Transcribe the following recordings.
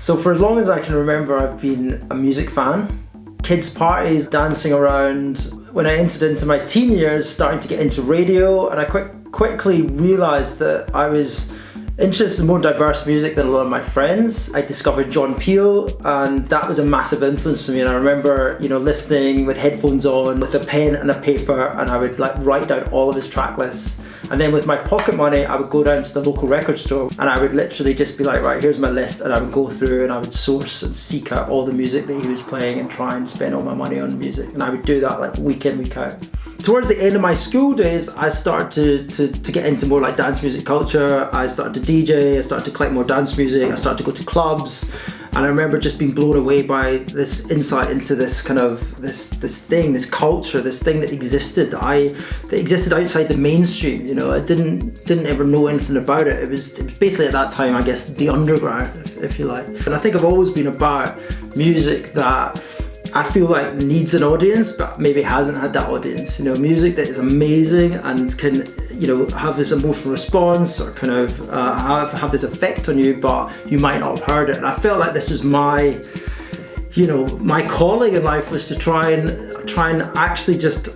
So for as long as I can remember, I've been a music fan. Kids' parties, dancing around. When I entered into my teen years, starting to get into radio, and I quickly realised that I was interested in more diverse music than a lot of my friends. I discovered John Peel, and that was a massive influence for me. And I remember, listening with headphones on, with a pen and a paper, and I would write down all of his track lists. And then with my pocket money, I would go down to the local record store, and I would literally just be like, right, here's my list, and I would go through and I would source and seek out all the music that he was playing and try and spend all my money on music. And I would do that week in, week out. Towards the end of my school days, I started to get into more dance music culture. I started to DJ, I started to collect more dance music, I started to go to clubs. And I remember just being blown away by this insight into this kind of this thing, this culture, this thing that existed that existed outside the mainstream. I didn't ever know anything about it. It was basically at that time, I guess, the underground, if you like. And I think I've always been about music that I feel like needs an audience, but maybe hasn't had that audience. Music that is amazing and can, have this emotional response or kind of have this effect on you, but you might not have heard it. And I felt like this was my calling in life, was to try and actually just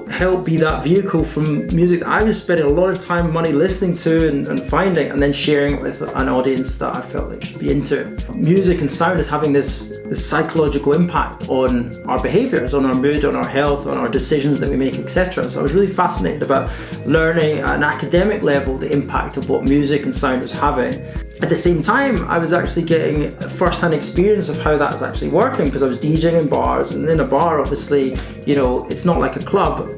help be that vehicle from music that I was spending a lot of time and money listening to and finding, and then sharing it with an audience that I felt like should be into it. Music and sound is having this psychological impact on our behaviours, on our mood, on our health, on our decisions that we make, etc. So I was really fascinated about learning at an academic level the impact of what music and sound was having. At the same time, I was actually getting a first-hand experience of how that's actually working, because I was DJing in bars, and in a bar, obviously, it's not like a club.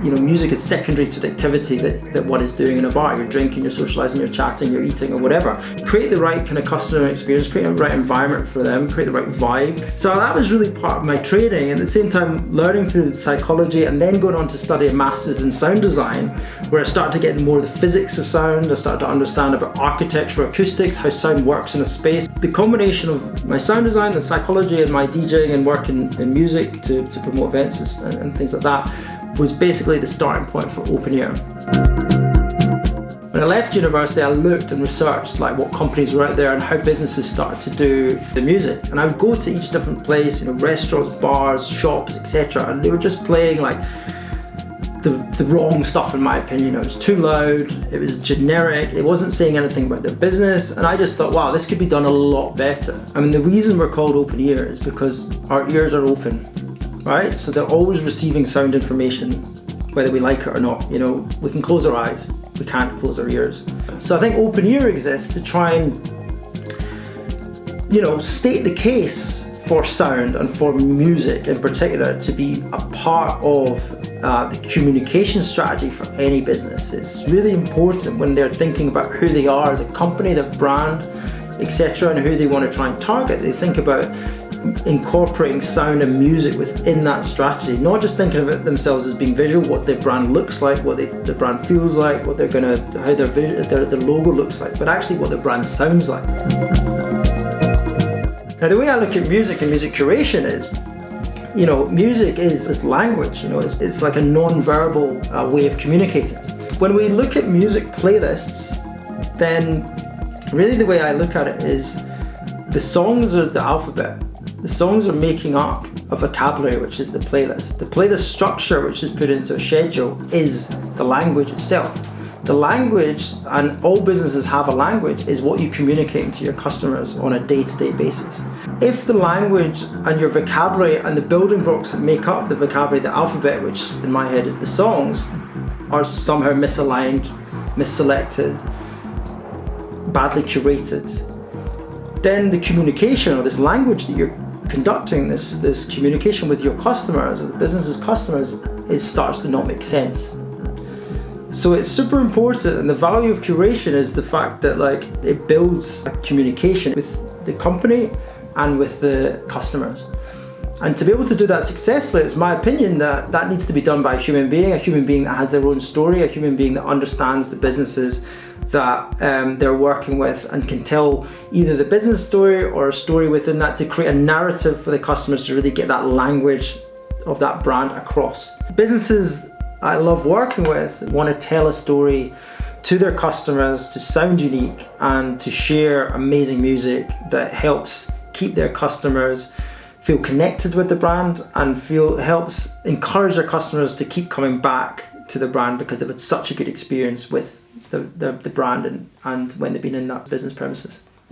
Music is secondary to the activity that one is doing in a bar. You're drinking, you're socialising, you're chatting, you're eating, or whatever. Create the right kind of customer experience, create the right environment for them, create the right vibe. So that was really part of my training, and at the same time learning through the psychology, and then going on to study a master's in sound design, where I started to get more of the physics of sound. I started to understand about architecture, acoustics, how sound works in a space. The combination of my sound design, the psychology, and my DJing and working in music to promote events and things like that was basically the starting point for Open Ear. When I left university, I looked and researched what companies were out there and how businesses started to do the music. And I would go to each different place, restaurants, bars, shops, etc. And they were just playing the wrong stuff, in my opinion. It was too loud, it was generic, it wasn't saying anything about their business, and I just thought, wow, this could be done a lot better. The reason we're called Open Ear is because our ears are open, right? So they're always receiving sound information, whether we like it or not. We can close our eyes, we can't close our ears. So I think Open Ear exists to try and, state the case for sound and for music in particular to be a part of the communication strategy for any business. It's really important when they're thinking about who they are as a company, their brand, etc., and who they want to try and target. They think about incorporating sound and music within that strategy, not just thinking of it themselves as being visual, what their brand looks like, what the brand feels like, what they're gonna, how their logo looks like, but actually what their brand sounds like. Now, the way I look at music and music curation is, music is language. It's like a non-verbal way of communicating. When we look at music playlists, then really the way I look at it is the songs are the alphabet. The songs are making up a vocabulary, which is the playlist. The playlist structure, which is put into a schedule, is the language itself. The language, and all businesses have a language, is what you communicate to your customers on a day-to-day basis. If the language and your vocabulary and the building blocks that make up the vocabulary, the alphabet, which in my head is the songs, are somehow misaligned, misselected, badly curated, then the communication, or this language that you're conducting, this communication with your customers, or the business's customers, it starts to not make sense. So it's super important, and the value of curation is the fact that it builds a communication with the company and with the customers. And to be able to do that successfully, it's my opinion that needs to be done by a human being that has their own story, a human being that understands the businesses that they're working with and can tell either the business story or a story within that to create a narrative for the customers to really get that language of that brand across. Businesses I love working with want to tell a story to their customers, to sound unique, and to share amazing music that helps keep their customers feel connected with the brand and helps encourage their customers to keep coming back to the brand because they've had such a good experience with the brand and when they've been in that business premises.